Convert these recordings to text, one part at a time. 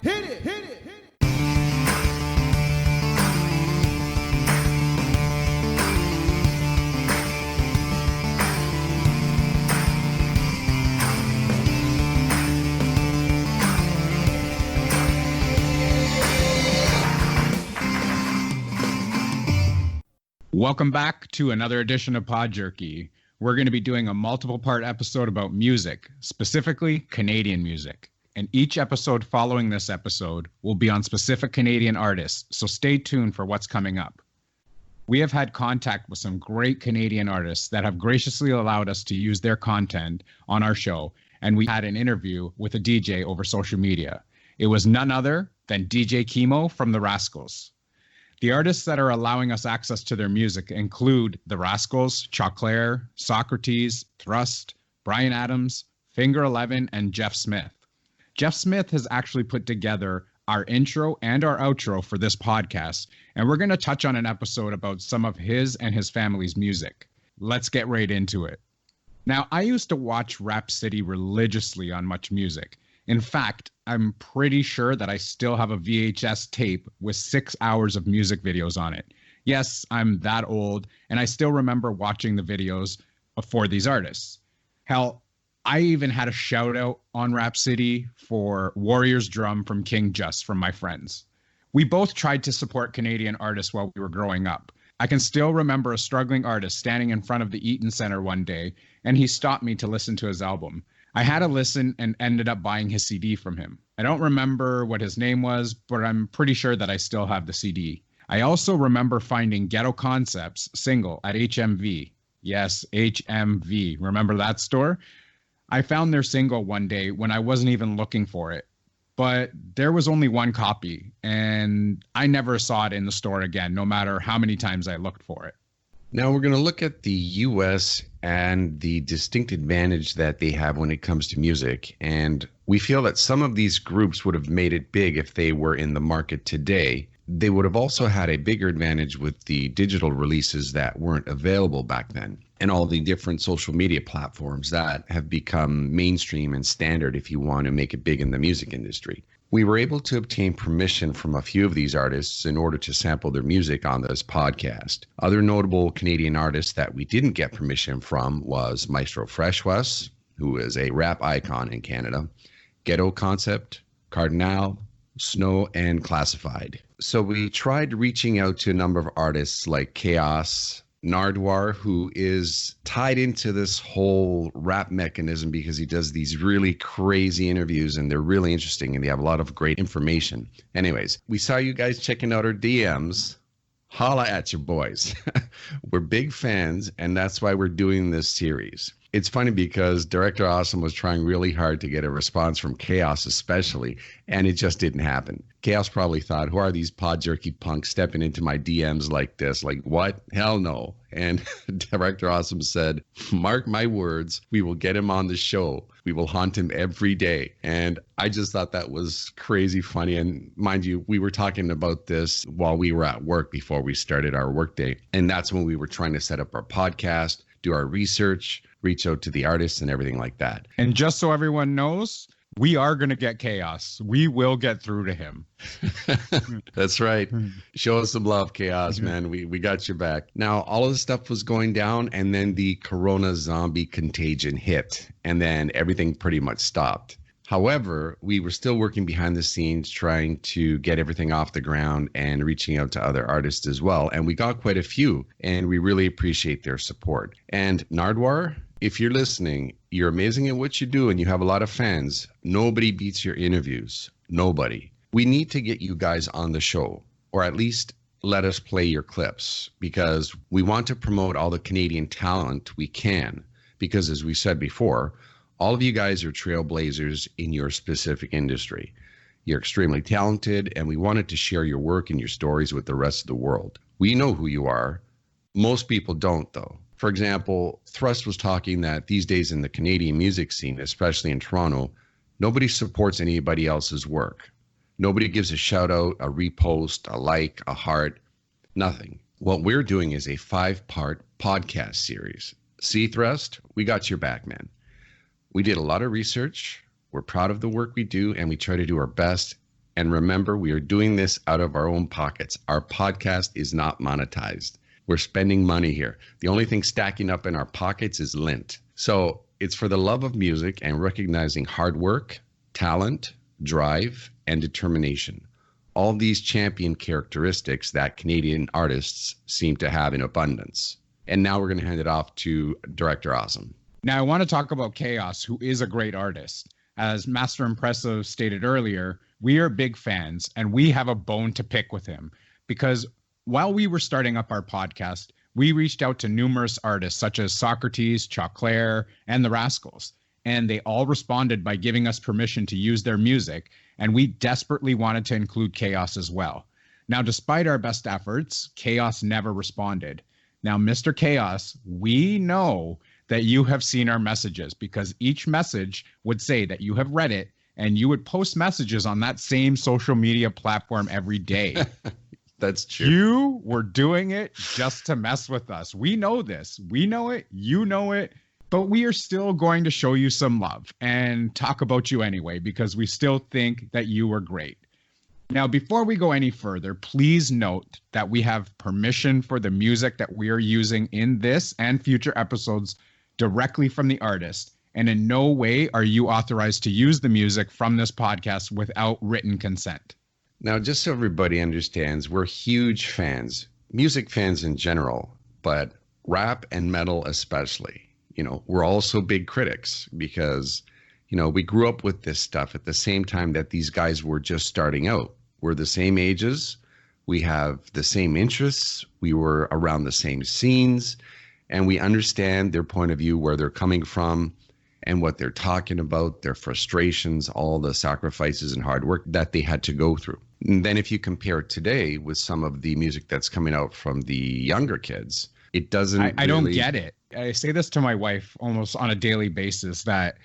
Welcome back to another edition of Pod Jerky. We're going to be doing a multiple-part episode about music, specifically Canadian music. And each episode following this episode will be on specific Canadian artists, so stay tuned for what's coming up. We have had contact with some great Canadian artists that have graciously allowed us to use their content on our show, and we had an interview with a DJ over social media. It was none other than DJ Chemo from The Rascals. The artists that are allowing us access to their music include The Rascals, Choclair, Socrates, Thrust, Bryan Adams, Finger 11, and Jeff Smith. Jeff Smith has actually put together our intro and our outro for this podcast, and we're going to touch on an episode about some of his and his family's music. Let's get right into it. Now, I used to watch Rap City religiously on Much Music. In fact, I'm pretty sure that I still have a VHS tape with 6 hours of music videos on it. Yes, I'm that old, and I still remember watching the videos for these artists. Hell, I even had a shout out on Rap City for Warrior's Drum from King Just from my friends. We both tried to support Canadian artists while we were growing up. I can still remember a struggling artist standing in front of the Eaton Center one day, and he stopped me to listen to his album. I had a listen and ended up buying his CD from him. I don't remember what his name was, but I'm pretty sure that I still have the CD. I also remember finding Ghetto Concepts single at HMV. Yes, HMV. Remember that store? I found their single one day when I wasn't even looking for it, but there was only one copy, and I never saw it in the store again, no matter how many times I looked for it. Now we're going to look at the U.S. and the distinct advantage that they have when it comes to music. And we feel that some of these groups would have made it big if they were in the market today. They would have also had a bigger advantage with the digital releases that weren't available back then, and all the different social media platforms that have become mainstream and standard if you want to make it big in the music industry. We were able to obtain permission from a few of these artists in order to sample their music on this podcast. Other notable Canadian artists that we didn't get permission from was Maestro Fresh Wes, who is a rap icon in Canada, Ghetto Concept, Cardinal, Snow, and Classified. So we tried reaching out to a number of artists like Chaos, Nardwuar, who is tied into this whole rap mechanism because he does these really crazy interviews and they're really interesting and they have a lot of great information. Anyways, we saw you guys checking out our DMs. Holla at your boys. We're big fans, and that's why we're doing this series. It's funny because Director Awesome was trying really hard to get a response from Chaos especially, and it just didn't happen. Chaos probably thought, who are these Pod Jerky punks stepping into my DMs like this? Like, what? Hell no. And Director Awesome said, mark my words, we will get him on the show. We will haunt him every day. And I just thought that was crazy funny. And mind you, we were talking about this while we were at work before we started our workday. And that's when we were trying to set up our podcast, do our research, reach out to the artists and everything like that. And just so everyone knows, we are going to get Chaos. We will get through to him. That's right. Show us some love, Chaos, man. We got your back. Now, all of this stuff was going down, and then the Corona zombie contagion hit, and then everything pretty much stopped. However, we were still working behind the scenes trying to get everything off the ground and reaching out to other artists as well. And we got quite a few, and we really appreciate their support. And Nardwuar, if you're listening, you're amazing at what you do and you have a lot of fans. Nobody beats your interviews. Nobody. We need to get you guys on the show, or at least let us play your clips, because we want to promote all the Canadian talent we can. Because as we said before, all of you guys are trailblazers in your specific industry. You're extremely talented, and we wanted to share your work and your stories with the rest of the world. We know who you are. Most people don't, though. For example, Thrust was talking that these days in the Canadian music scene, especially in Toronto, nobody supports anybody else's work. Nobody gives a shout out, a repost, a like, a heart, nothing. What we're doing is a 5-part podcast series. See, Thrust, we got your back, man. We did a lot of research. We're proud of the work we do, and we try to do our best And remember, we are doing this out of our own pockets. Our podcast is not monetized. We're spending money here. The only thing stacking up in our pockets is lint. So it's for the love of music and recognizing hard work, talent, drive, and determination. All these champion characteristics that Canadian artists seem to have in abundance. And now we're going to hand it off to Director Awesome. Now, I want to talk about Chaos, who is a great artist. As Master Impressive stated earlier, we are big fans and we have a bone to pick with him because while we were starting up our podcast, we reached out to numerous artists such as Socrates, Choclair, and the Rascals, and they all responded by giving us permission to use their music, and we desperately wanted to include Chaos as well. Now, despite our best efforts, Chaos never responded. Now, Mr. Chaos, we know that you have seen our messages because each message would say that you have read it and you would post messages on that same social media platform every day. That's true. You were doing it just to mess with us. We know this. We know it. You know it. But we are still going to show you some love and talk about you anyway because we still think that you were great. Now, before we go any further, please note that we have permission for the music that we are using in this and future episodes directly from the artist. And in no way are you authorized to use the music from this podcast without written consent. Now, just so everybody understands, we're huge fans, music fans in general, but rap and metal especially. We're also big critics because, we grew up with this stuff at the same time that these guys were just starting out. We're the same ages. We have the same interests. We were around the same scenes, and we understand their point of view, where they're coming from and what they're talking about, their frustrations, all the sacrifices and hard work that they had to go through. And then if you compare today with some of the music that's coming out from the younger kids, it doesn't I don't get it. I say this to my wife almost on a daily basis that,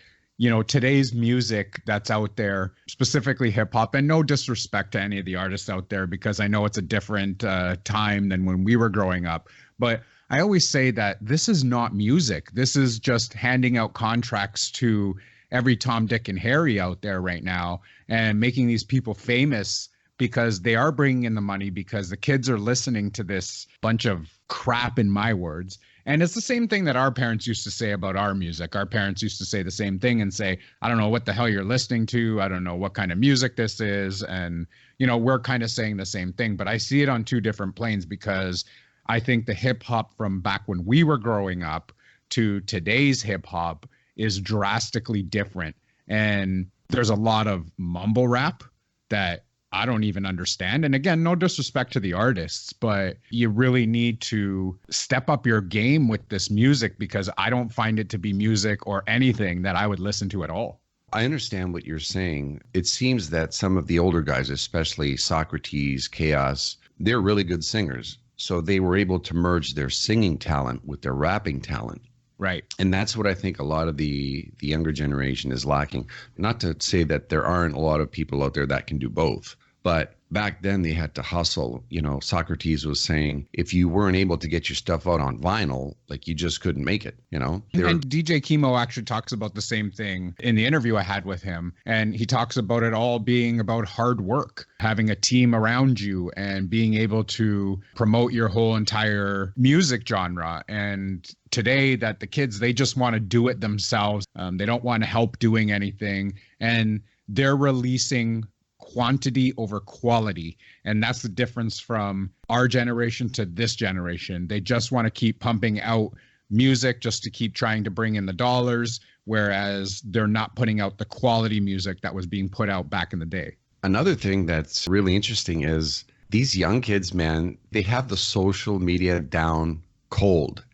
today's music that's out there, specifically hip hop, and no disrespect to any of the artists out there, because I know it's a different time than when we were growing up. But I always say that this is not music. This is just handing out contracts to every Tom, Dick, and Harry out there right now and making these people famous because they are bringing in the money because the kids are listening to this bunch of crap, in my words. And it's the same thing that our parents used to say about our music. Our parents used to say the same thing and say, I don't know what the hell you're listening to. I don't know what kind of music this is. And, we're kind of saying the same thing. But I see it on two different planes because I think the hip hop from back when we were growing up to today's hip hop is drastically different. And there's a lot of mumble rap that I don't even understand. And again, no disrespect to the artists, but you really need to step up your game with this music because I don't find it to be music or anything that I would listen to at all. I understand what you're saying. It seems that some of the older guys, especially Socrates, Chaos, they're really good singers. So they were able to merge their singing talent with their rapping talent. Right. And that's what I think a lot of the younger generation is lacking. Not to say that there aren't a lot of people out there that can do both, but back then they had to hustle. Socrates was saying if you weren't able to get your stuff out on vinyl, like you just couldn't make it, And DJ Chemo actually talks about the same thing in the interview I had with him. And he talks about it all being about hard work, having a team around you and being able to promote your whole entire music genre. And today that the kids, they just want to do it themselves. They don't want to help doing anything. And they're releasing quantity over quality. And that's the difference from our generation to this generation. They just want to keep pumping out music just to keep trying to bring in the dollars, whereas they're not putting out the quality music that was being put out back in the day. Another thing that's really interesting is these young kids, man, they have the social media down cold.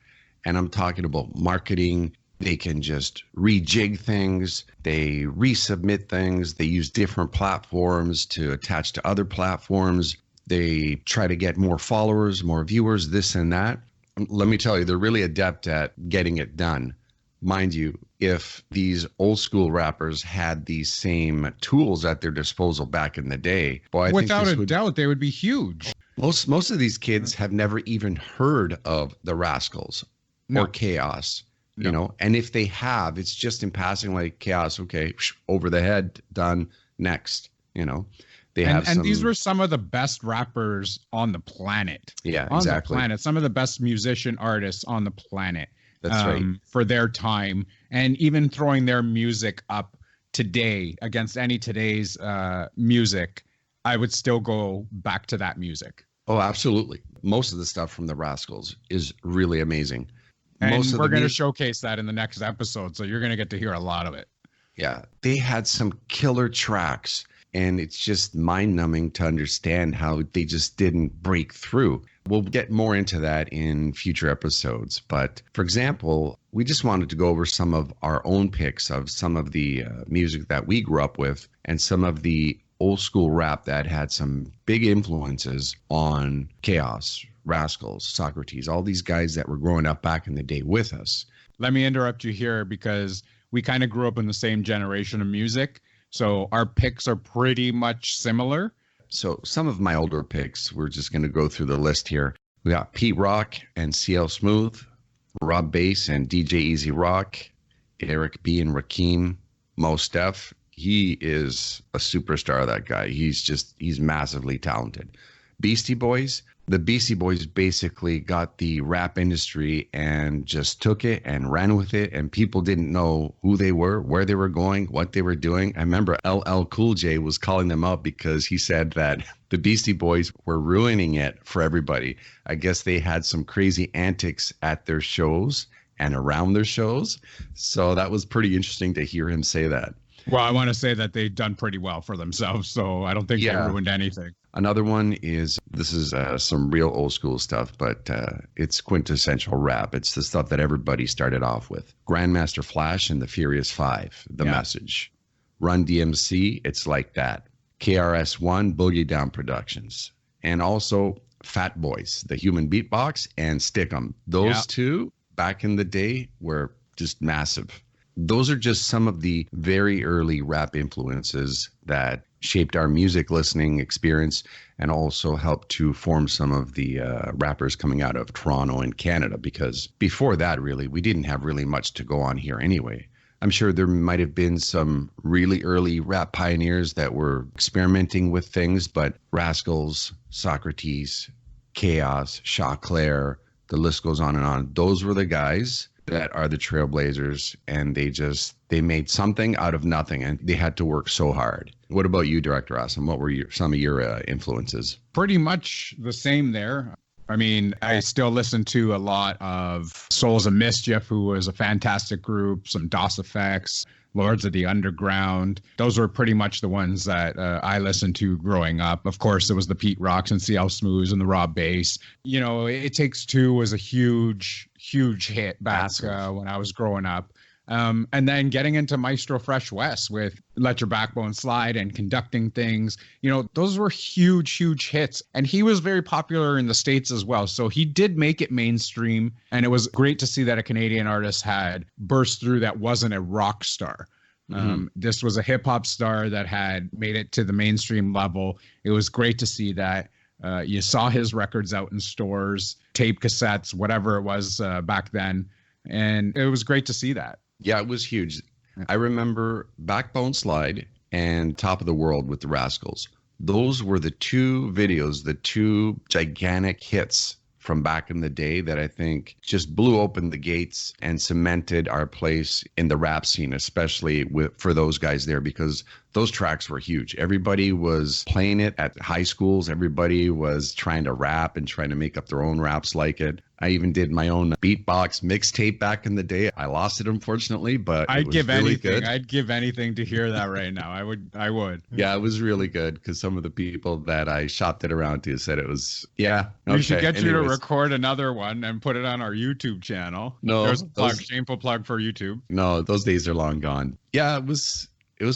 And I'm talking about marketing. They can just rejig things. They resubmit things. They use different platforms to attach to other platforms. They try to get more followers, more viewers, this and that. Let me tell you, they're really adept at getting it done. Mind you, if these old school rappers had these same tools at their disposal back in the day, boy, without a doubt, they would be huge. Most of these kids have never even heard of the Rascals or Chaos. And if they have, it's just in passing, like Chaos, okay, over the head, done, next, They and these were some of the best rappers on the planet. Yeah, on exactly. the planet. Some of the best musician artists on the planet. That's right. For their time, and even throwing their music up today against any today's music, I would still go back to that music. Oh, absolutely. Most of the stuff from the Rascals is really amazing. And we're going to showcase that in the next episode, so you're going to get to hear a lot of it. Yeah, they had some killer tracks, and it's just mind-numbing to understand how they just didn't break through. We'll get more into that in future episodes. But for example, we just wanted to go over some of our own picks of some of the music that we grew up with and some of the old school rap that had some big influences on Chaos, Rascals, Socrates, all these guys that were growing up back in the day with us. Let me interrupt you here because we kind of grew up in the same generation of music. So our picks are pretty much similar. So some of my older picks, we're just going to go through the list here. We got Pete Rock and CL Smooth, Rob Bass and DJ Easy Rock, Eric B and Rakim, Mos Def. He is a superstar, that guy. He's massively talented. Beastie Boys. The Beastie Boys basically got the rap industry and just took it and ran with it. And people didn't know who they were, where they were going, what they were doing. I remember LL Cool J was calling them out because he said that the Beastie Boys were ruining it for everybody. I guess they had some crazy antics at their shows and around their shows. So that was pretty interesting to hear him say that. Well, I want to say that they've done pretty well for themselves, so I don't think they ruined anything. Another one is, this is some real old school stuff, but it's quintessential rap. It's the stuff that everybody started off with. Grandmaster Flash and the Furious Five, The Message. Run DMC, It's Like That. KRS-One, Boogie Down Productions. And also Fat Boys, The Human Beatbox, and Stick 'em. Those two, back in the day, were just massive. Those are just some of the very early rap influences that shaped our music listening experience and also helped to form some of the rappers coming out of Toronto and Canada, because before that, really, we didn't have really much to go on here anyway. I'm sure there might have been some really early rap pioneers that were experimenting with things, but Rascals, Socrates, Chaos, Choclair, the list goes on and on. Those were the guys that are the trailblazers, and they made something out of nothing, and they had to work so hard. What about you, Director Awesome? What were some of your influences? Pretty much the same there. I mean, I still listen to a lot of Souls of Mischief, who was a fantastic group, some DOS Effects, Lords of the Underground. Those were pretty much the ones that I listened to growing up. Of course, there was the Pete Rocks and CL Smooths and the Rob Bass. You know, It Takes Two was a huge hit back when I was growing up. And then getting into Maestro Fresh West with Let Your Backbone Slide and Conducting Things, you know, those were huge hits. And he was very popular in the States as well. So he did make it mainstream. And it was great to see that a Canadian artist had burst through that wasn't a rock star. This was a hip hop star that had made it to the mainstream level. It was great to see that. You saw his records out in stores, tape cassettes, whatever it was back then. And it was great to see that. Yeah, it was huge. I remember Backbone Slide and Top of the World with the Rascals. Those were the two videos, the two gigantic hits from back in the day that I think just blew open the gates and cemented our place in the rap scene, especially for those guys there, because those tracks were huge. Everybody was playing it at high schools. Everybody was trying to rap and trying to make up their own raps like it. I even did my own beatbox mixtape back in the day. I lost it, unfortunately, but I'd give really anything. good. I'd give anything to hear that right now. I would. Yeah, it was really good because some of the people that I shopped it around to said it was, yeah. We should get you to record another one and put it on our YouTube channel. No. There's a shameful plug for YouTube. No, those days are long gone. Yeah, it was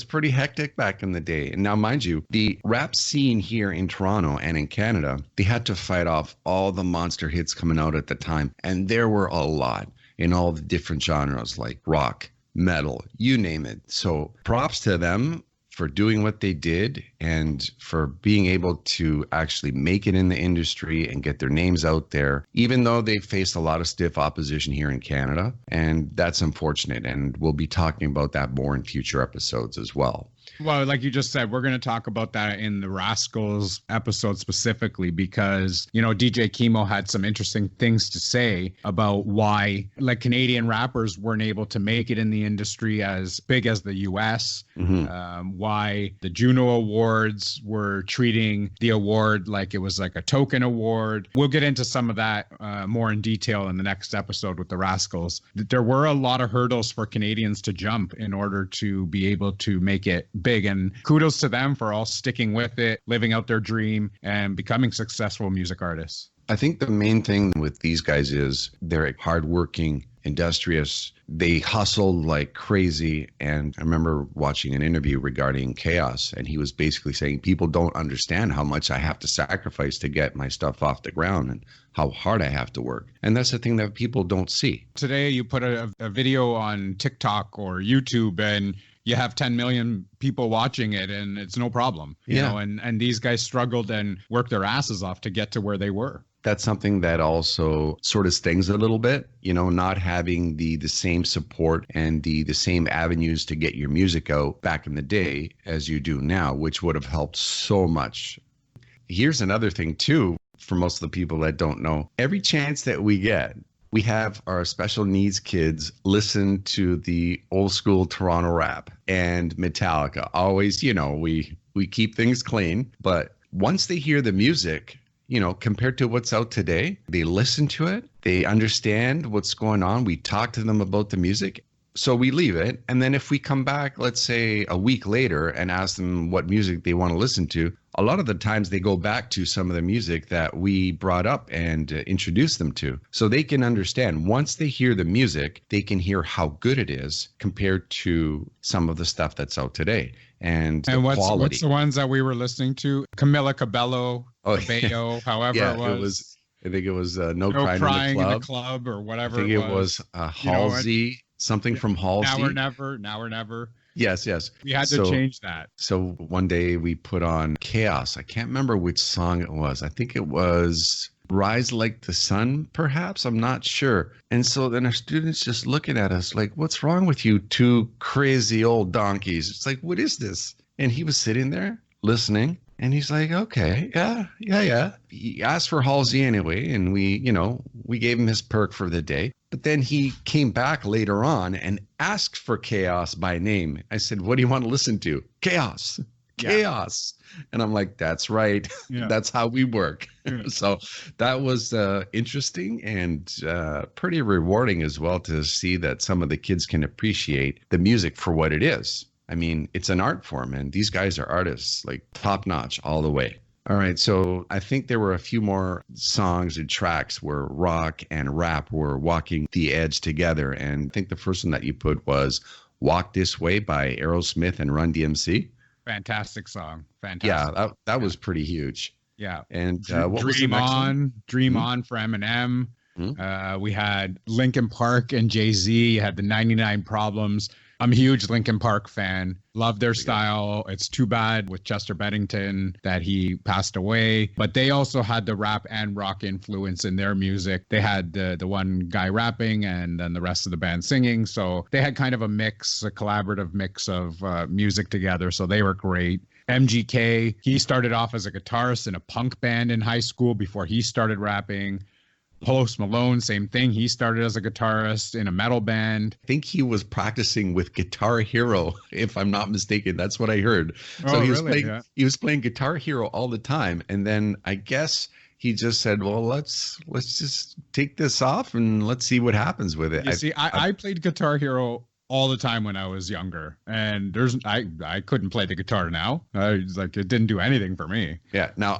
pretty hectic back in the day. And now, mind you, the rap scene here in Toronto and in Canada, they had to fight off all the monster hits coming out at the time. And there were a lot in all the different genres like rock, metal, you name it. So props to them for doing what they did and for being able to actually make it in the industry and get their names out there, even though they faced a lot of stiff opposition here in Canada. And that's unfortunate. And we'll be talking about that more in future episodes as well. Well, like you just said, we're going to talk about that in the Rascals episode specifically because, you know, DJ Kimo had some interesting things to say about why, like, Canadian rappers weren't able to make it in the industry as big as the US, why the Juno Awards were treating the award like it was like a token award. We'll get into some of that more in detail in the next episode with the Rascals. There were a lot of hurdles for Canadians to jump in order to be able to make it big. And kudos to them for all sticking with it, living out their dream, and becoming successful music artists. I think the main thing with these guys is they're hardworking, industrious. They hustle like crazy. And I remember watching an interview regarding Chaos, and he was basically saying people don't understand how much I have to sacrifice to get my stuff off the ground and how hard I have to work. And that's the thing that people don't see. Today, you put a video on TikTok or YouTube, and you have 10 million people watching it, and it's no problem. You know, and these guys struggled and worked their asses off to get to where they were. That's something that also sort of stings a little bit, you know, not having the same support and the same avenues to get your music out back in the day as you do now, which would have helped so much. Here's another thing too, for most of the people that don't know, every chance that we get, we have our special needs kids listen to the old school Toronto rap and Metallica. Always, you know, we keep things clean, but once they hear the music, you know, compared to what's out today, they listen to it, they understand what's going on. We talk to them about the music. So we leave it. And then if we come back, let's say a week later and ask them what music they want to listen to, a lot of the times they go back to some of the music that we brought up and introduced them to. So they can understand once they hear the music, they can hear how good it is compared to some of the stuff that's out today. And what's the ones that we were listening to? Camila Cabello, Cabello, however it was. I think it was No Crying in the Club or whatever. I think it was Halsey, something from Halsey. Now or Never. Yes. We had to change that. So one day we put on Chaos. I can't remember which song it was. I think it was Rise Like the Sun, perhaps. I'm not sure. And so then our students just looking at us like, what's wrong with you two crazy old donkeys? It's like, what is this? And he was sitting there listening. And he's like, okay, yeah. He asked for Halsey anyway. And we gave him his perk for the day. But then he came back later on and asked for Chaos by name. I said, what do you want to listen to? Chaos. And I'm like, that's right. Yeah. That's how we work. Yeah. So that was interesting and pretty rewarding as well to see that some of the kids can appreciate the music for what it is. I mean, it's an art form, and these guys are artists, like top notch all the way. All right, so I think there were a few more songs and tracks where rock and rap were walking the edge together. And I think the first one that you put was Walk This Way by Aerosmith and Run DMC. Fantastic song. Fantastic. Yeah, that was pretty huge. Yeah. And what was the next one? Dream On for Eminem. We had Linkin Park and Jay-Z. You had the 99 Problems. I'm a huge Linkin Park fan. Love their style. It's too bad with Chester Bennington that he passed away. But they also had the rap and rock influence in their music. They had the one guy rapping and then the rest of the band singing. So they had kind of a collaborative mix of music together. So they were great. MGK, he started off as a guitarist in a punk band in high school before he started rapping. Post Malone, same thing. He started as a guitarist in a metal band. I think he was practicing with Guitar Hero, if I'm not mistaken. That's what I heard. So he was playing Guitar Hero all the time. And then I guess he just said, well, let's just take this off and let's see what happens with it. You see, I played Guitar Hero all the time when I was younger, and I couldn't play the guitar now. It didn't do anything for me. Yeah. Now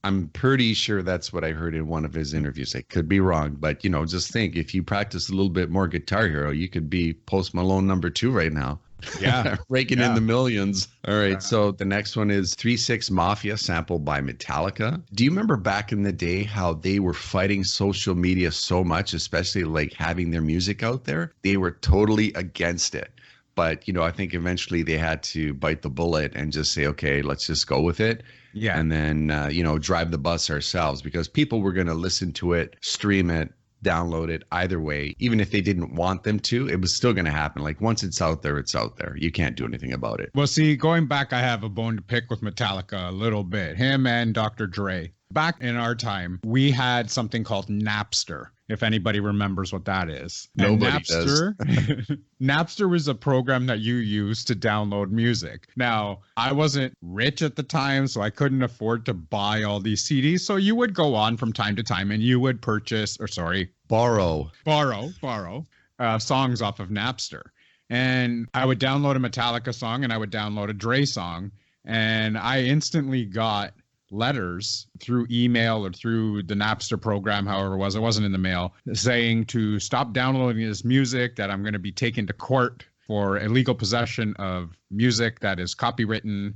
I'm pretty sure that's what I heard in one of his interviews. I could be wrong, but just think, if you practice a little bit more Guitar Hero, you could be Post Malone #2 right now. Yeah. Raking in the millions. All right. So the next one is 3 6 Mafia, sampled by Metallica. Do you remember back in the day how they were fighting social media so much, especially like having their music out there? They were totally against it. But, I think eventually they had to bite the bullet and just say, okay, let's just go with it. Yeah. And then, drive the bus ourselves, because people were going to listen to it, stream it, download it either way. Even if they didn't want them to, it was still going to happen. Like once it's out there, it's out there. You can't do anything about it. Well, see, going back, I have a bone to pick with Metallica a little bit. Him and Dr. Dre. Back in our time, we had something called Napster, if anybody remembers what that is. And Nobody does. Napster was a program that you used to download music. Now, I wasn't rich at the time, so I couldn't afford to buy all these CDs. So you would go on from time to time and you would borrow songs off of Napster. And I would download a Metallica song and I would download a Dre song. And I instantly got letters through email or through the Napster program, however it wasn't in the mail, saying to stop downloading this music, that I'm going to be taken to court for illegal possession of music that is copywritten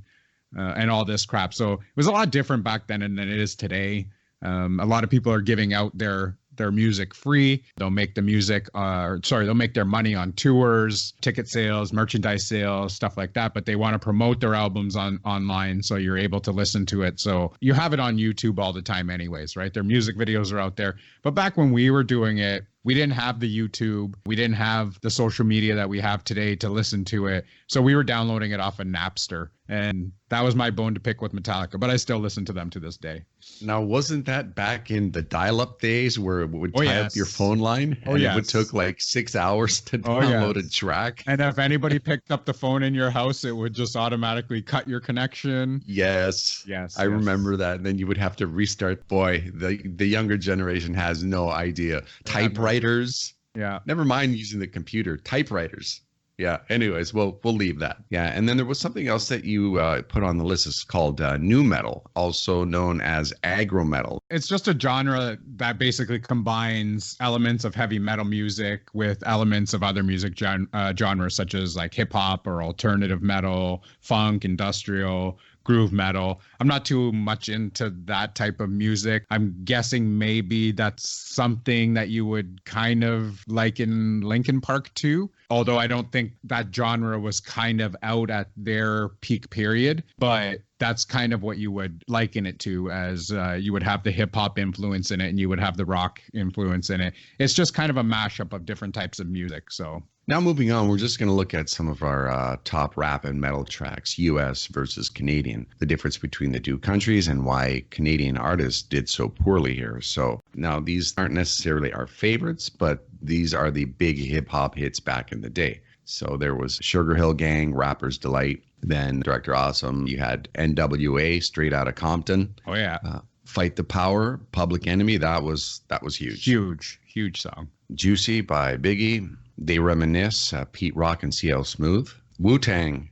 and all this crap. So it was a lot different back then than it is today. A lot of people are giving out their music free. They'll make the music, they'll make their money on tours, ticket sales, merchandise sales, stuff like that. But they want to promote their albums online, so you're able to listen to it. So you have it on YouTube all the time anyways, right? Their music videos are out there. But back when we were doing it, we didn't have the YouTube. We didn't have the social media that we have today to listen to it. So we were downloading it off of Napster. And that was my bone to pick with Metallica. But I still listen to them to this day. Now, wasn't that back in the dial-up days where it would tie up your phone line? And it would take like 6 hours to download a track. And if anybody picked up the phone in your house, it would just automatically cut your connection. Yes. I remember that. And then you would have to restart. Boy, the younger generation has no idea. Typewriters. Yeah. Never mind using the computer. Typewriters. Yeah. Anyways, we'll leave that. Yeah. And then there was something else that you put on the list. It's called nu metal, also known as aggro metal. It's just a genre that basically combines elements of heavy metal music with elements of other music genres, such as like hip hop or alternative metal, funk, industrial, groove metal. I'm not too much into that type of music. I'm guessing maybe that's something that you would kind of liken Linkin Park to, although I don't think that genre was kind of out at their peak period. But that's kind of what you would liken it to, as you would have the hip hop influence in it and you would have the rock influence in it. It's just kind of a mashup of different types of music. So now moving on, we're just going to look at some of our top rap and metal tracks, U.S. versus Canadian, the difference between the two countries and why Canadian artists did so poorly here. So now these aren't necessarily our favorites, but these are the big hip hop hits back in the day. So there was Sugar Hill Gang, Rapper's Delight. Then Director Awesome, you had NWA, Straight Outta Compton. Oh yeah. Fight the Power, Public Enemy. That was huge. Huge song. Juicy by Biggie. They Reminisce, Pete Rock and CL Smooth. Wu-Tang.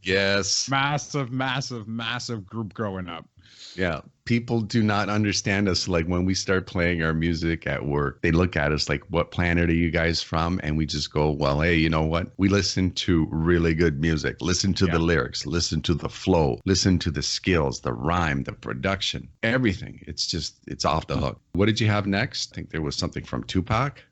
Yes. Massive group growing up. Yeah. People do not understand us. Like when we start playing our music at work, they look at us like, what planet are you guys from? And we just go, well, hey, you know what? We listen to really good music. Listen to the lyrics, listen to the flow, listen to the skills, the rhyme, the production, everything. It's off the hook. What did you have next? I think there was something from Tupac,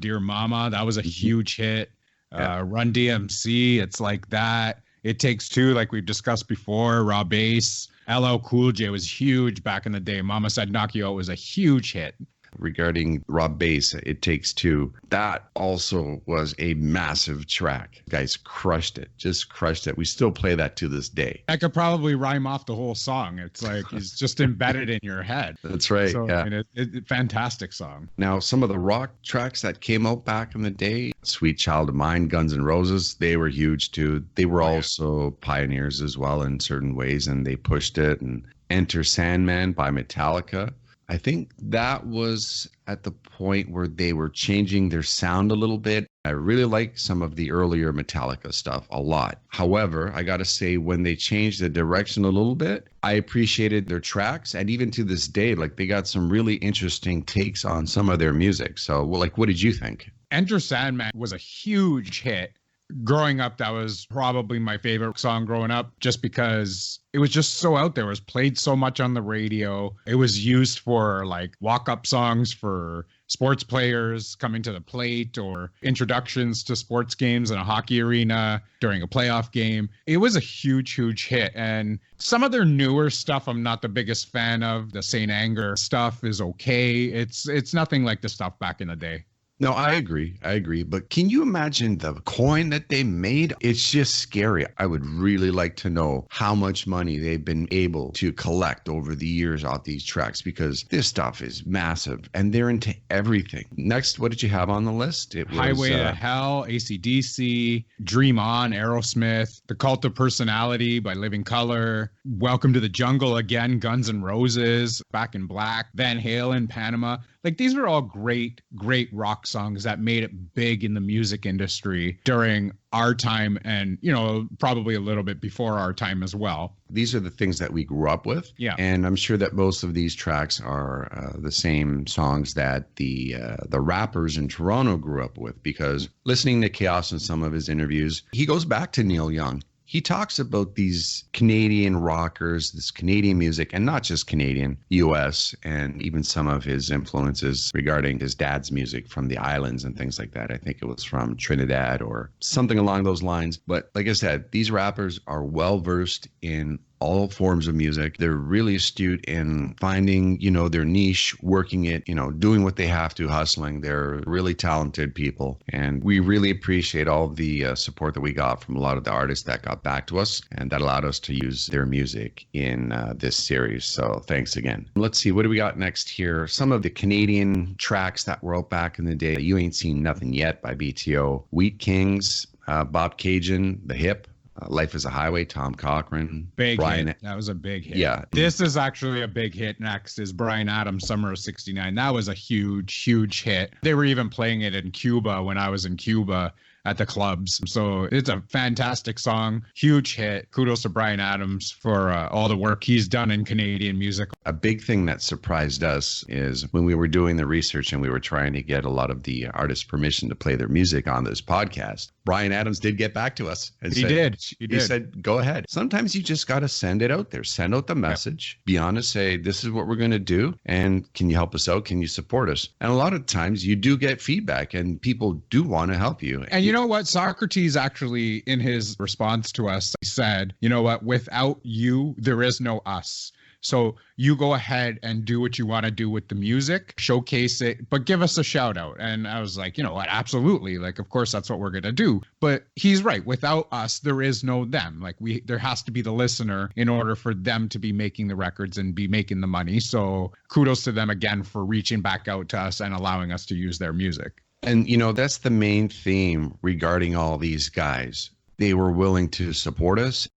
Dear Mama. That was a huge hit. Run DMC, It's Like That. It Takes Two, like we've discussed before. Raw Bass. LL Cool J was huge back in the day. Mama Said Knock You Out was a huge hit. Regarding Rob Bass, It Takes Two, that also was a massive track. Guys crushed it, just crushed it. We still play that to this day. I could probably rhyme off the whole song. It's like it's just embedded in your head. That's right. So, yeah. I mean, fantastic song. Now, some of the rock tracks that came out back in the day, Sweet Child of Mine, Guns N' Roses, they were huge too. They were also pioneers as well in certain ways, and they pushed it. And Enter Sandman by Metallica. I think that was at the point where they were changing their sound a little bit. I really like some of the earlier Metallica stuff a lot. However, I got to say, when they changed the direction a little bit, I appreciated their tracks. And even to this day, like they got some really interesting takes on some of their music. So, well, like, what did you think? Enter Sandman was a huge hit growing up, that was probably my favorite song growing up, just because it was just so out there. It was played so much on the radio. It was used for like walk-up songs for sports players coming to the plate, or introductions to sports games in a hockey arena during a playoff game. It was a huge, huge hit. And some of their newer stuff I'm not the biggest fan of. The Saint Anger stuff is okay. It's nothing like the stuff back in the day. No, I agree. But can you imagine the coin that they made? It's just scary. I would really like to know how much money they've been able to collect over the years off these tracks, because this stuff is massive and they're into everything. Next, what did you have on the list? It was Highway to Hell, AC/DC, Dream On, Aerosmith, The Cult of Personality by Living Colour, Welcome to the Jungle again, Guns N' Roses, Back in Black, Van Halen, Panama. Like, these were all great, great rock songs that made it big in the music industry during our time, and, you know, probably a little bit before our time as well. These are the things that we grew up with. Yeah. And I'm sure that most of these tracks are the same songs that the rappers in Toronto grew up with, because listening to Chaos in some of his interviews, he goes back to Neil Young. He talks about these Canadian rockers, this Canadian music, and not just Canadian, US, and even some of his influences regarding his dad's music from the islands and things like that. I think it was from Trinidad or something along those lines. But like I said, these rappers are well versed in all forms of music. They're really astute in finding, you know, their niche, working it, you know, doing what they have to, hustling. They're really talented people. And we really appreciate all the support that we got from a lot of the artists that got back to us, and that allowed us to use their music in this series. So thanks again. Let's see, what do we got next here? Some of the Canadian tracks that were out back in the day. You Ain't Seen Nothing Yet by BTO, Wheat Kings, Bob Cajun, The Hip, Life is a Highway, Tom Cochrane. Big hit. That was a big hit. Yeah. This is actually a big hit. Next is Bryan Adams, Summer of '69. That was a huge, huge hit. They were even playing it in Cuba when I was in Cuba at the clubs. So it's a fantastic song, huge hit. Kudos to Bryan Adams for all the work he's done in Canadian music. A big thing that surprised us is when we were doing the research and we were trying to get a lot of the artists' permission to play their music on this podcast, Bryan Adams did get back to us. And He said, go ahead. Sometimes you just got to send it out there. Send out the message. Be honest. Say, this is what we're going to do. And can you help us out? Can you support us? And a lot of times you do get feedback and people do want to help you. And you know what? Socrates actually, in his response to us, said, you know what? Without you, there is no us. So you go ahead and do what you want to do with the music, showcase it, but give us a shout out. And I was like, you know what? Absolutely. Like, of course, that's what we're going to do. But he's right. Without us, there is no them. Like, there has to be the listener in order for them to be making the records and be making the money. So kudos to them again for reaching back out to us and allowing us to use their music. And, you know, that's the main theme regarding all these guys. They were willing to support us.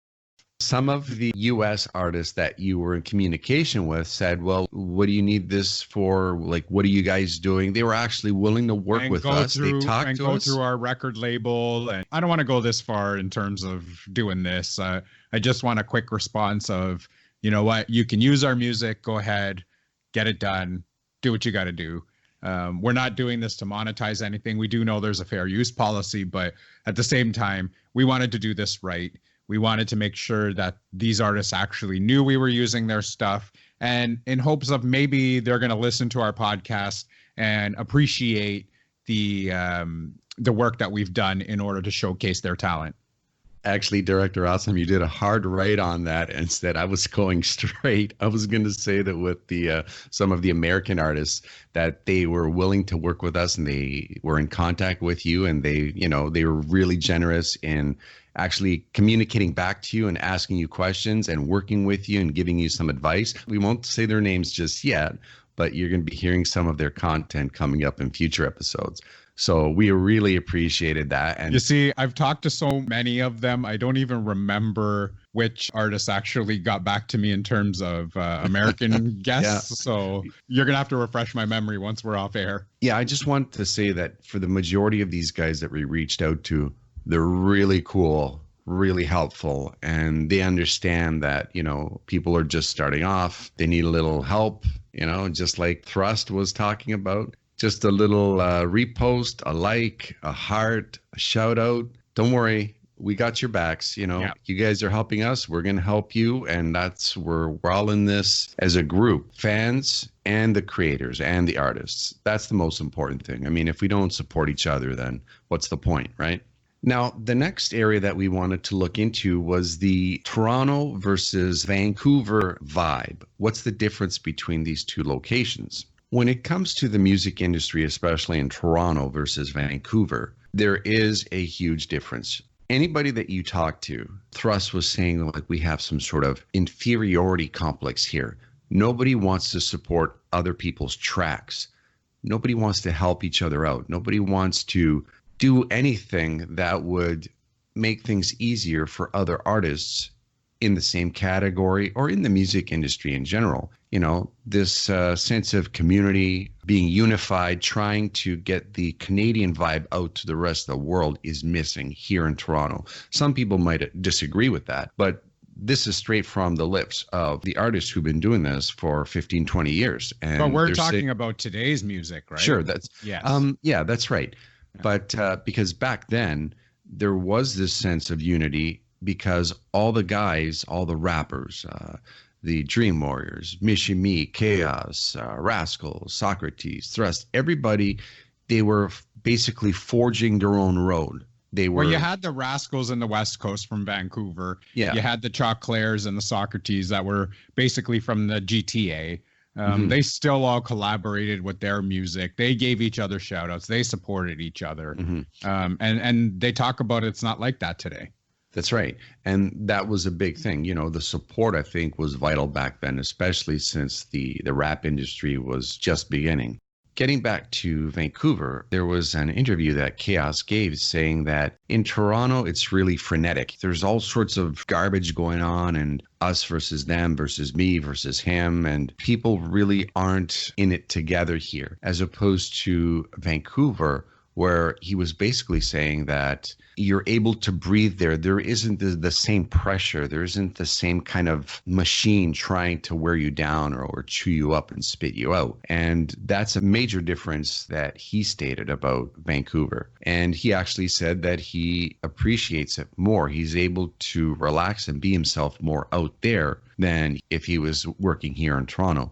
Some of the U.S. artists that you were in communication with said, well, what do you need this for? Like, what are you guys doing? They were actually willing to work with us. They talked to us. Go through our record label. And I don't want to go this far in terms of doing this. I just want a quick response of, you know what? You can use our music. Go ahead. Get it done. Do what you got to do. We're not doing this to monetize anything. We do know there's a fair use policy, but at the same time, we wanted to do this right. We wanted to make sure that these artists actually knew we were using their stuff, and in hopes of maybe they're going to listen to our podcast and appreciate the work that we've done in order to showcase their talent. Actually, Director Awesome, you did a hard right on that. Instead, I was going straight. I was going to say that with the some of the American artists, that they were willing to work with us and they were in contact with you, and they were really generous in actually communicating back to you and asking you questions and working with you and giving you some advice. We won't say their names just yet, but you're going to be hearing some of their content coming up in future episodes. So we really appreciated that. And you see, I've talked to so many of them, I don't even remember which artists actually got back to me in terms of American guests. Yeah. So you're going to have to refresh my memory once we're off air. Yeah, I just want to say that for the majority of these guys that we reached out to, they're really cool, really helpful, and they understand that, you know, people are just starting off. They need a little help, you know, just like Thrust was talking about. Just a little repost, a like, a heart, a shout out don't worry. We got your backs. Yeah. You guys are helping us. We're going to help you. And we're all in this as a group, fans and the creators and the artists. That's the most important thing. I mean, if we don't support each other, then what's the point, right? Now, the next area that we wanted to look into was the Toronto versus Vancouver vibe. What's the difference between these two locations? When it comes to the music industry, especially in Toronto versus Vancouver, there is a huge difference. Anybody that you talk to, Thrust was saying like we have some sort of inferiority complex here. Nobody wants to support other people's tracks. Nobody wants to help each other out. Nobody wants to do anything that would make things easier for other artists in the same category or in the music industry in general. This sense of community, being unified, trying to get the Canadian vibe out to the rest of the world is missing here in Toronto. Some people might disagree with that, but this is straight from the lips of the artists who've been doing this for 15, 20 years. And but we're talking about today's music, right? Sure. Yes. Yeah, that's right. Yeah. But because back then there was this sense of unity because all the guys, all the rappers, the Dream Warriors, Michie Me, Chaos, Rascals, Socrates, Thrust, everybody, they were basically forging their own road. Well, you had the Rascals in the West Coast from Vancouver. Yeah. You had the Choclairs and the Socrates that were basically from the GTA. They still all collaborated with their music. They gave each other shout outs. They supported each other. And they talk about it's not like that today. That's right. And that was a big thing. The support, I think, was vital back then, especially since the rap industry was just beginning. Getting back to Vancouver, there was an interview that Chaos gave saying that in Toronto, it's really frenetic. There's all sorts of garbage going on and us versus them versus me versus him. And people really aren't in it together here, as opposed to Vancouver, where he was basically saying that you're able to breathe there. There isn't the same pressure. There isn't the same kind of machine trying to wear you down or chew you up and spit you out. And that's a major difference that he stated about Vancouver. And he actually said that he appreciates it more. He's able to relax and be himself more out there than if he was working here in Toronto.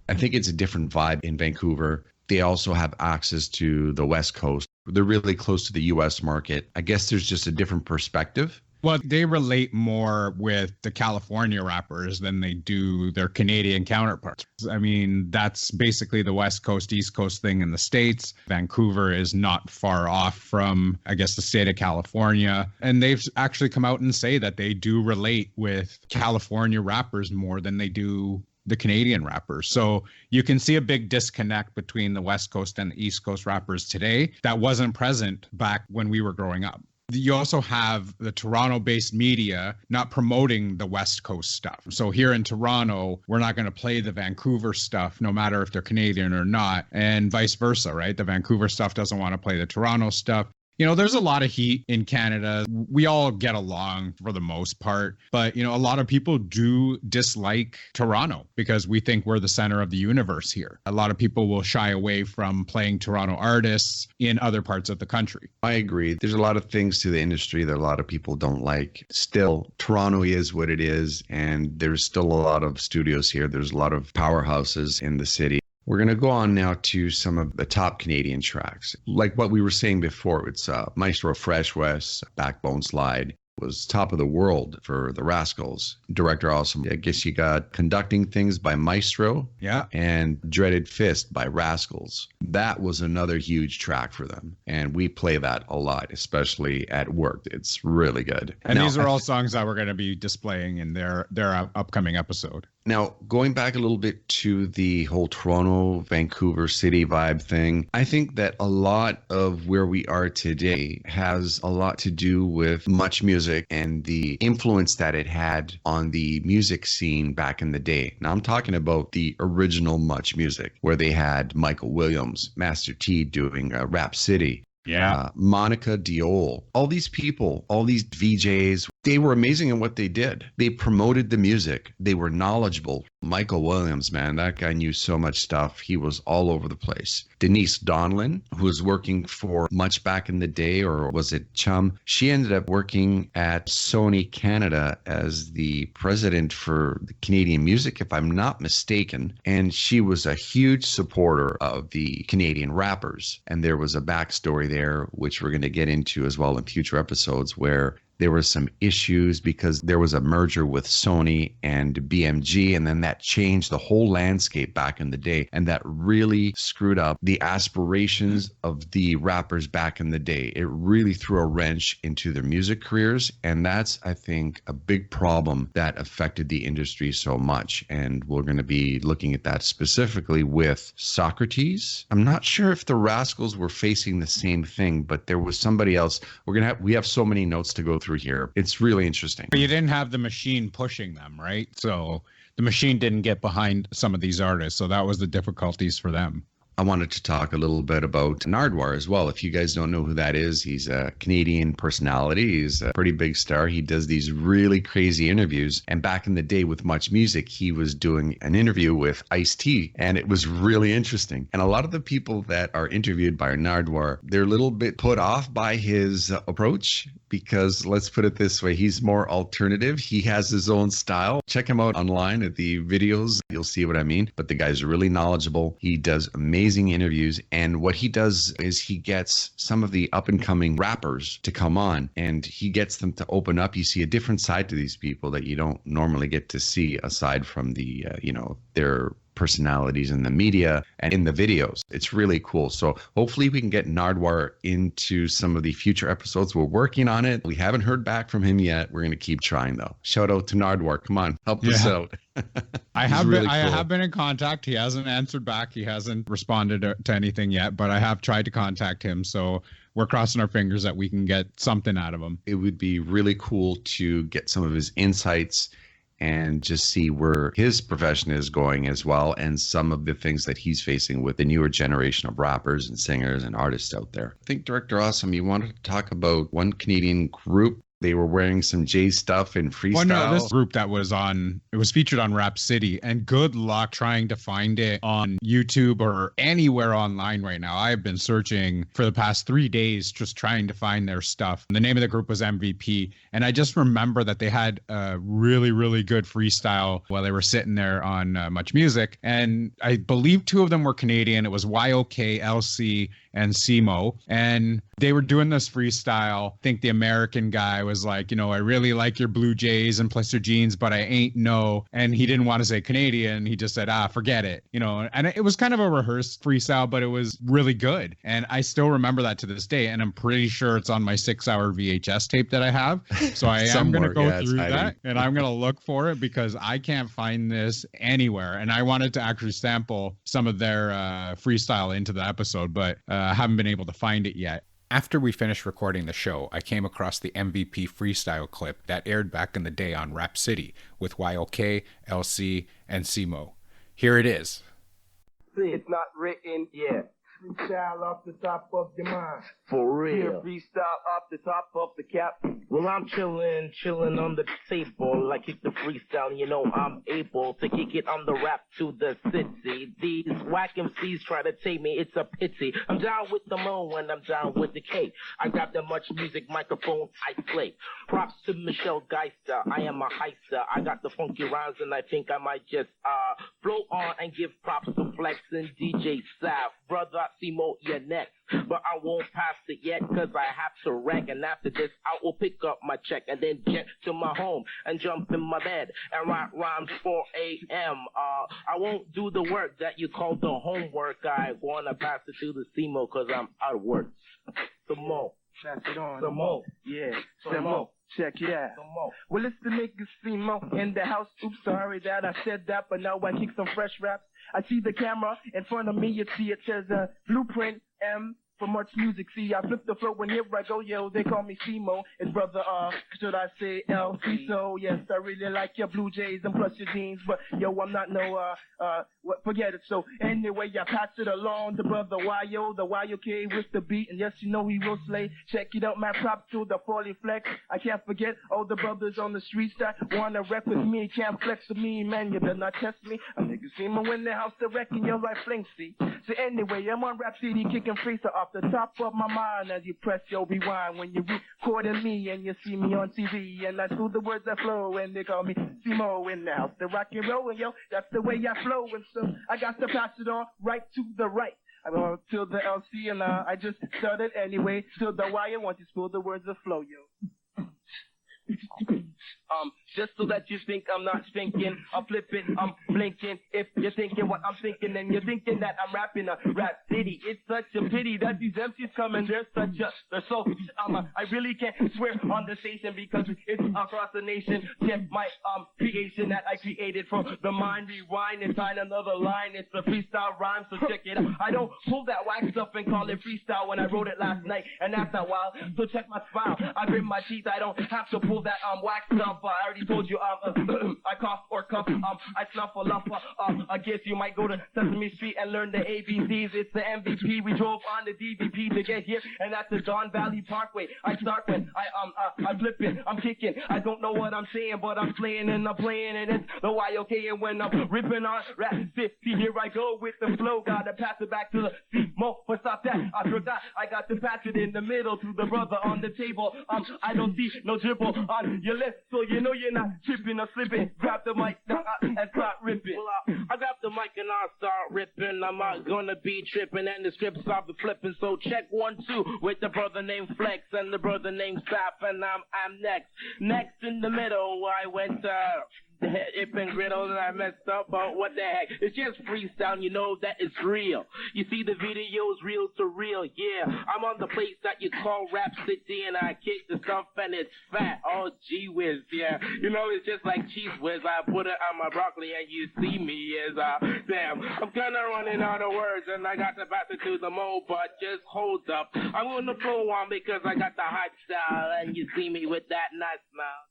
I think it's a different vibe in Vancouver. They also have access to the West Coast. They're really close to the U.S. market. I guess there's just a different perspective. Well, they relate more with the California rappers than they do their Canadian counterparts. I mean, that's basically the West Coast, East Coast thing in the States. Vancouver is not far off from, I guess, the state of California. And they've actually come out and say that they do relate with California rappers more than they do the Canadian rappers. So you can see a big disconnect between the West Coast and the East Coast rappers today that wasn't present back when we were growing up. You also have the Toronto-based media not promoting the West Coast stuff. So here in Toronto, we're not going to play the Vancouver stuff, no matter if they're Canadian or not, and vice versa, right? The Vancouver stuff doesn't want to play the Toronto stuff. There's a lot of heat in Canada. We all get along for the most part, but, a lot of people do dislike Toronto because we think we're the center of the universe here. A lot of people will shy away from playing Toronto artists in other parts of the country. I agree. There's a lot of things to the industry that a lot of people don't like. Still, Toronto is what it is, and there's still a lot of studios here. There's a lot of powerhouses in the city. We're going to go on now to some of the top Canadian tracks. Like what we were saying before, it's Maestro Fresh Wes, Backbone Slide was top of the world for the Rascals. Director Awesome. I guess you got Conducting Things by Maestro. Yeah. And Dreaded Fist by Rascals. That was another huge track for them. And we play that a lot, especially at work. It's really good. And these are all songs that we're going to be displaying in their upcoming episode. Now, going back a little bit to the whole Toronto, Vancouver city vibe thing, I think that a lot of where we are today has a lot to do with Much Music and the influence that it had on the music scene back in the day. Now, I'm talking about the original Much Music, where they had Michael Williams, Master T doing Rap City. Yeah. Monica Diol, all these people, all these VJs, they were amazing in what they did. They promoted the music. They were knowledgeable. Michael Williams, man, that guy knew so much stuff. He was all over the place. Denise Donlin, who was working for Much back in the day, or was it Chum? She ended up working at Sony Canada as the president for the Canadian music, if I'm not mistaken. And she was a huge supporter of the Canadian rappers. And there was a backstory there, which we're going to get into as well in future episodes, where there were some issues because there was a merger with Sony and BMG, and then that changed the whole landscape back in the day. And that really screwed up the aspirations of the rappers back in the day. It really threw a wrench into their music careers. And that's, I think, a big problem that affected the industry so much. And we're going to be looking at that specifically with Socrates. I'm not sure if the Rascals were facing the same thing, but there was somebody else. We have so many notes to go through here. It's really interesting. But you didn't have the machine pushing them, right? So the machine didn't get behind some of these artists. So that was the difficulties for them. I wanted to talk a little bit about Nardwuar as well. If you guys don't know who that is, he's a Canadian personality. He's a pretty big star. He does these really crazy interviews. And back in the day with Much Music, he was doing an interview with Ice-T, and it was really interesting. And a lot of the people that are interviewed by Nardwuar, they're a little bit put off by his approach because, let's put it this way, he's more alternative. He has his own style. Check him out online at the videos. You'll see what I mean. But the guy's really knowledgeable. He does amazing interviews, and what he does is he gets some of the up and coming rappers to come on, and he gets them to open up. You see a different side to these people that you don't normally get to see aside from the their personalities in the media and in the videos. It's really cool. So hopefully we can get Nardwuar into some of the future episodes. We're working on it. We haven't heard back from him yet. We're going to keep trying though. Shout out to Nardwuar. Come on, help us out. I have been in contact. He hasn't answered back. He hasn't responded to anything yet, but I have tried to contact him. So we're crossing our fingers that we can get something out of him. It would be really cool to get some of his insights and just see where his profession is going as well, and some of the things that he's facing with the newer generation of rappers and singers and artists out there. I think, Director Awesome, you wanted to talk about one Canadian group. They were wearing some Jay stuff in freestyle. Well, no, this group that was featured on Rap City, and good luck trying to find it on YouTube or anywhere online right now. I've been searching for the past 3 days just trying to find their stuff. The name of the group was MVP, and I just remember that they had a really, really good freestyle while they were sitting there on Much Music, and I believe 2 of them were Canadian. It was YOK, LC, and Simo, and they were doing this freestyle. I think the American guy was like, I really like your Blue Jays and Plister jeans, but I ain't no. And he didn't want to say Canadian. He just said, forget it. And it was kind of a rehearsed freestyle, but it was really good. And I still remember that to this day. And I'm pretty sure it's on my 6-hour VHS tape that I have. So I am going to go through that, and I'm going to look for it because I can't find this anywhere. And I wanted to actually sample some of their freestyle into the episode, but I haven't been able to find it yet. After we finished recording the show, I came across the MVP freestyle clip that aired back in the day on Rap City with YOK, LC, and Simo. Here it is. It's not written yet. Freestyle off the top of your mind. For real. Freestyle off the top of the cap. Well, I'm chilling on the table. I kick the freestyle, I'm able to kick it on the rap to the city. These whack MCs try to take me, it's a pity. I'm down with the Mo and I'm down with the K. I got the Much Music microphone, I play. Props to Michelle Geister, I am a heister. I got the funky rhymes and I think I might just flow on and give props to Flex and DJ Sav. Brother Simo, you're next. But I won't pass it yet cause I have to wreck. And after this I will pick up my check and then jet to my home and jump in my bed and write rhymes 4 a.m. I won't do the work that you call the homework. I wanna pass it to the Simo cause I'm out of work. Some more. Pass it on. Some more. Yeah. Some more. Check it out. Well, it's the nigga Simo in the house. Oops, sorry that I said that, but now I kick some fresh raps. I see the camera in front of me. You see it says Blueprint for much music. See, I flip the flow and here I go, yo, they call me Simo. It's brother, should I say LC? So, yes, I really like your Blue Jays and plus your jeans, but yo, I'm not no, forget it. So, anyway, I pass it along to brother YO, the YOK with the beat, and yes, you know he will slay. Check it out, my props to the 40 flex. I can't forget all the brothers on the streets that wanna rep with me, can't flex with me, man, you better not test me. I'm niggas Simo in the house to wrecking your life fling, see. So anyway, I'm on Rap City kicking freestyle off the top of my mind as you press your rewind when you recording me and you see me on TV and I do the words that flow and they call me Simo in the house to rock and roll and yo, that's the way I flow and so I got to pass it on right to the right. I go to the LC and I just started anyway to the wire once you spill the words that flow, yo. Just so that you think I'm not thinking, I'm flipping, I'm blinking. If you're thinking what I'm thinking, then you're thinking that I'm rapping a rap city. It's such a pity that these MCs come and they're so, I really can't swear on the station because it's across the nation. Check my, creation that I created from the mind, rewind and find another line. It's a freestyle rhyme, so check it out. I don't pull that wax stuff and call it freestyle when I wrote it last night, and that's not wild. So check my smile. I grit my teeth, I don't have to pull that, wax stuff. I already told you, I cough or cuff, I snuffle up, I guess you might go to Sesame Street and learn the ABCs. It's the MVP. We drove on the DVP to get here, and that's the Don Valley Parkway. I start when I'm flipping, I'm kicking. I don't know what I'm saying, but I'm playing and I'm playing, and it's the YOK. And when I'm ripping on Rap City, here I go with the flow. Gotta pass it back to the Simo, but stop that. I forgot. I got to pass it in the middle to the brother on the table. I don't see no dribble on your list, so you know you're not tripping or slipping. Grab the mic and start ripping. Well, I grab the mic and I start ripping. I'm not gonna be tripping, and the scripts stop the flipping. So check 1, 2 with the brother named Flex and the brother named Sap, and I'm next. Next in the middle, I went Hip and Griddle and I messed up, but what the heck? It's just freestyle, you know that it's real. You see the video's real to real, yeah. I'm on the place that you call Rap City and I kick the stuff and it's fat. Oh, gee whiz, yeah. You know, it's just like cheese whiz. I put it on my broccoli and you see me as damn. I'm kinda running out of words and I got to pass it to the mo, but just hold up. I'm gonna flow on because I got the hot style and you see me with that nice smile.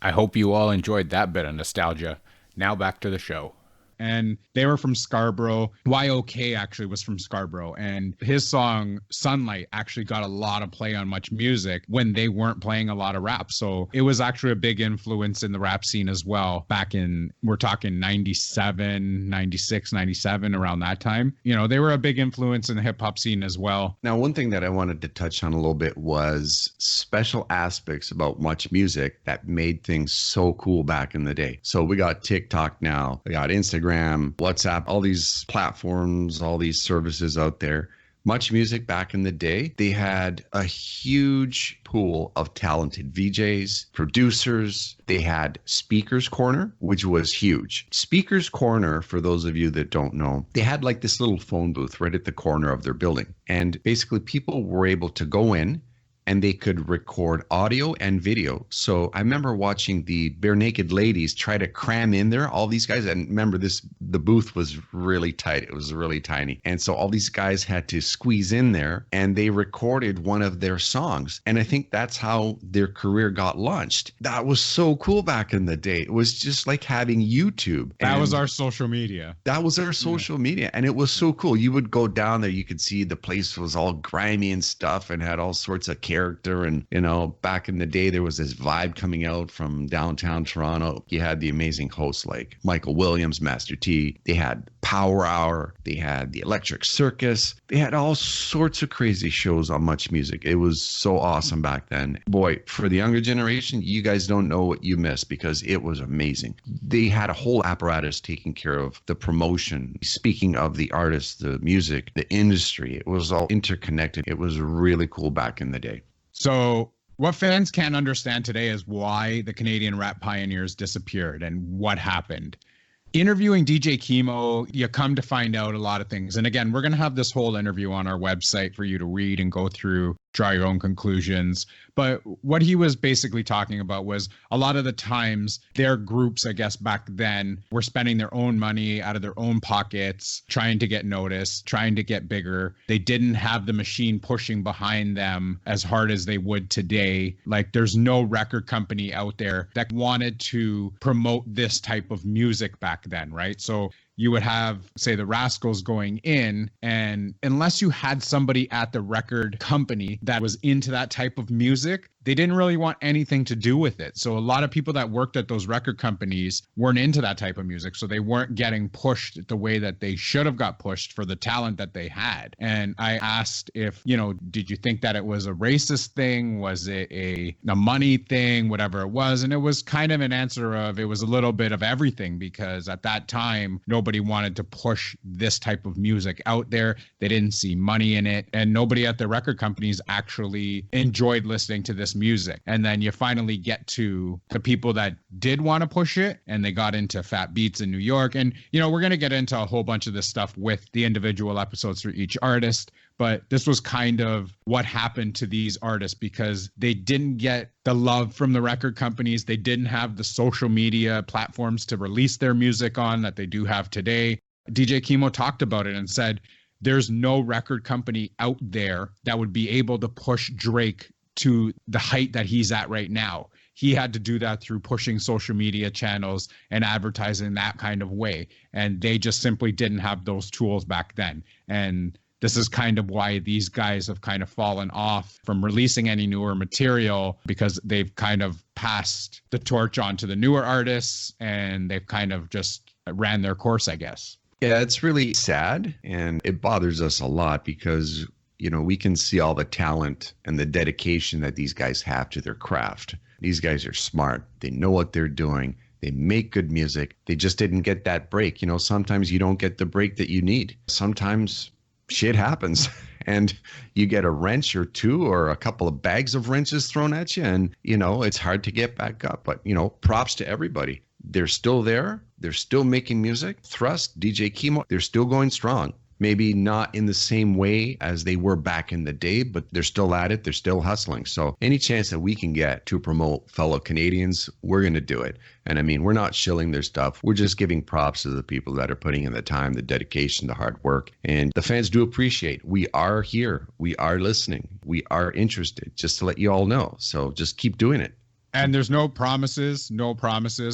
I hope you all enjoyed that bit of nostalgia. Now back to the show. And they were from Scarborough. YOK actually was from Scarborough. And his song Sunlight actually got a lot of play on Much Music when they weren't playing a lot of rap. So it was actually a big influence in the rap scene as well. Back in, we're talking 97, 96, 97, around that time. You know, they were a big influence in the hip hop scene as well. Now, one thing that I wanted to touch on a little bit was special aspects about Much Music that made things so cool back in the day. So we got TikTok now, we got Instagram, WhatsApp, all these platforms, all these services out there. Much Music back in the day, they had a huge pool of talented VJs, producers. They had Speakers Corner, which was huge. Speakers Corner, for those of you that don't know, they had like this little phone booth right at the corner of their building. And basically people were able to go in and they could record audio and video. So I remember watching the Bare Naked Ladies try to cram in there, all these guys. And remember the booth was really tight. It was really tiny. And so all these guys had to squeeze in there and they recorded one of their songs. And I think that's how their career got launched. That was so cool back in the day. It was just like having YouTube. That was our social media. That was our social media. And it was so cool. You would go down there, you could see the place was all grimy and stuff and had all sorts of character. And, you know, back in the day, there was this vibe coming out from downtown Toronto. You had the amazing hosts like Michael Williams, Master T. They had Power Hour. They had the Electric Circus. They had all sorts of crazy shows on Much Music. It was so awesome back then. Boy, for the younger generation, you guys don't know what you missed because it was amazing. They had a whole apparatus taking care of the promotion. Speaking of the artists, the music, the industry, it was all interconnected. It was really cool back in the day. So what fans can't understand today is why the Canadian rap pioneers disappeared and what happened. Interviewing DJ Kimo, you come to find out a lot of things. And again, we're going to have this whole interview on our website for you to read and go through draw your own conclusions. But what he was basically talking about was a lot of the times their groups, I guess back then, were spending their own money out of their own pockets, trying to get noticed, trying to get bigger. They didn't have the machine pushing behind them as hard as they would today. Like there's no record company out there that wanted to promote this type of music back then, right? So you would have, say, the Rascals going in, and unless you had somebody at the record company that was into that type of music, they didn't really want anything to do with it. So a lot of people that worked at those record companies weren't into that type of music. So they weren't getting pushed the way that they should have got pushed for the talent that they had. And I asked if, did you think that it was a racist thing? Was it a money thing, whatever it was? And it was kind of an answer of, it was a little bit of everything, because at that time, nobody wanted to push this type of music out there. They didn't see money in it. And nobody at the record companies actually enjoyed listening to this music. And then you finally get to the people that did want to push it, and they got into Fat Beats in New York. And, we're going to get into a whole bunch of this stuff with the individual episodes for each artist. But this was kind of what happened to these artists, because they didn't get the love from the record companies. They didn't have the social media platforms to release their music on that they do have today. DJ Kimo talked about it and said, there's no record company out there that would be able to push Drake to the height that he's at right now. He had to do that through pushing social media channels and advertising that kind of way. And they just simply didn't have those tools back then. And this is kind of why these guys have kind of fallen off from releasing any newer material, because they've kind of passed the torch on to the newer artists, and they've kind of just ran their course, I guess. Yeah, it's really sad, and it bothers us a lot because we can see all the talent and the dedication that these guys have to their craft. These guys are smart. They know what they're doing. They make good music. They just didn't get that break. Sometimes you don't get the break that you need. Sometimes shit happens and you get a wrench or two or a couple of bags of wrenches thrown at you, and, it's hard to get back up. But, props to everybody. They're still there. They're still making music. Thrust, DJ Kimo, they're still going strong. Maybe not in the same way as they were back in the day, but they're still at it. They're still hustling. So any chance that we can get to promote fellow Canadians, we're going to do it. And I mean, we're not shilling their stuff. We're just giving props to the people that are putting in the time, the dedication, the hard work. And the fans do appreciate. We are here. We are listening. We are interested, just to let you all know. So just keep doing it. And there's no promises,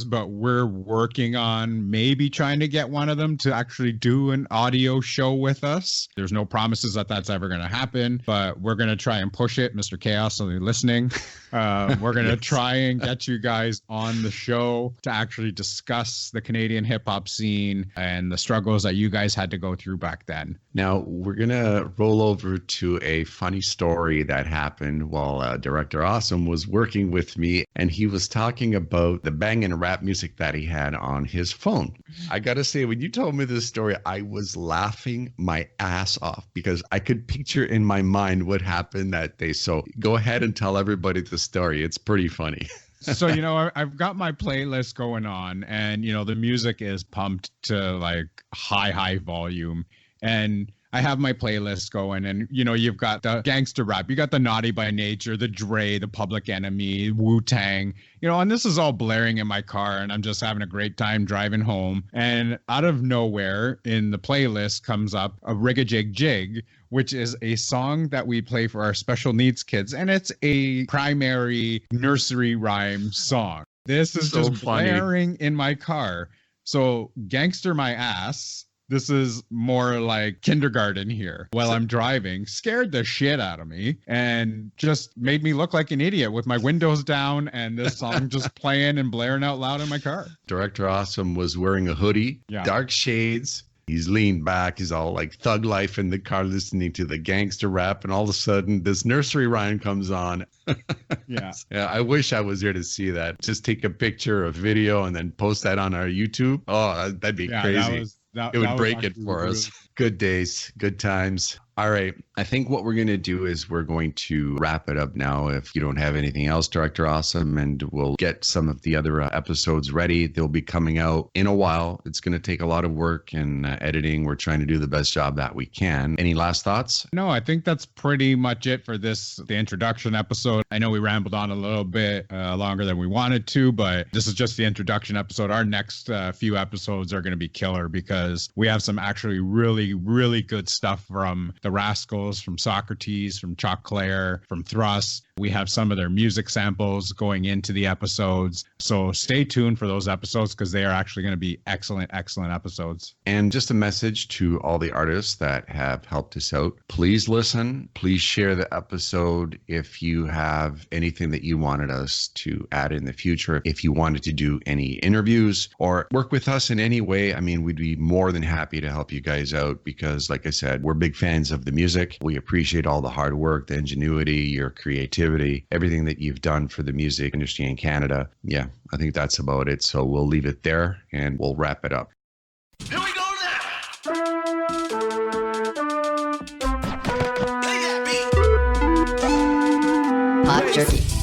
but we're working on maybe trying to get one of them to actually do an audio show with us. There's no promises that that's ever going to happen, but we're going to try and push it. Mr. Chaos, so you're listening. We're going to try and get you guys on the show to actually discuss the Canadian hip hop scene and the struggles that you guys had to go through back then. Now, we're going to roll over to a funny story that happened while Director Awesome was working with me, and he was talking about the banging rap music that he had on his phone. I got to say, when you told me this story, I was laughing my ass off because I could picture in my mind what happened that day. So go ahead and tell everybody the story. It's pretty funny. So, I've got my playlist going on, and, the music is pumped to like high volume. And I have my playlist going, and, you've got the gangster rap, you got the Naughty by Nature, the Dre, the Public Enemy, Wu-Tang, and this is all blaring in my car, and I'm just having a great time driving home. And out of nowhere in the playlist comes up a Rig-a-Jig Jig, which is a song that we play for our special needs kids. And it's a primary nursery rhyme song. This is so just funny. Blaring in my car. So Gangster My Ass, this is more like kindergarten here while I'm driving, scared the shit out of me and just made me look like an idiot with my windows down and this song just playing and blaring out loud in my car. Director Awesome was wearing a hoodie, dark shades. He's leaned back. He's all like thug life in the car listening to the gangster rap. And all of a sudden this nursery rhyme comes on. Yeah. I wish I was there to see that. Just take a picture, a video, and then post that on our YouTube. Oh, that'd be crazy. It would break it for us. Good days, good times. All right. I think what we're going to do is we're going to wrap it up now. If you don't have anything else, Director Awesome, and we'll get some of the other episodes ready. They'll be coming out in a while. It's going to take a lot of work and editing. We're trying to do the best job that we can. Any last thoughts? No, I think that's pretty much it for the introduction episode. I know we rambled on a little bit longer than we wanted to, but this is just the introduction episode. Our next few episodes are going to be killer because we have some actually really, really good stuff from the Rascals, from Socrates, from Chalk Claire, from Thrust. We have some of their music samples going into the episodes. So stay tuned for those episodes because they are actually going to be excellent, excellent episodes. And just a message to all the artists that have helped us out. Please listen. Please share the episode if you have anything that you wanted us to add in the future. If you wanted to do any interviews or work with us in any way, I mean, we'd be more than happy to help you guys out because, like I said, we're big fans of the music. We appreciate all the hard work, the ingenuity, your creativity, everything that you've done for the music industry in Canada. Yeah, I think that's about it. So we'll leave it there and we'll wrap it up. Here we go now. Play that beat. Pod Jerky.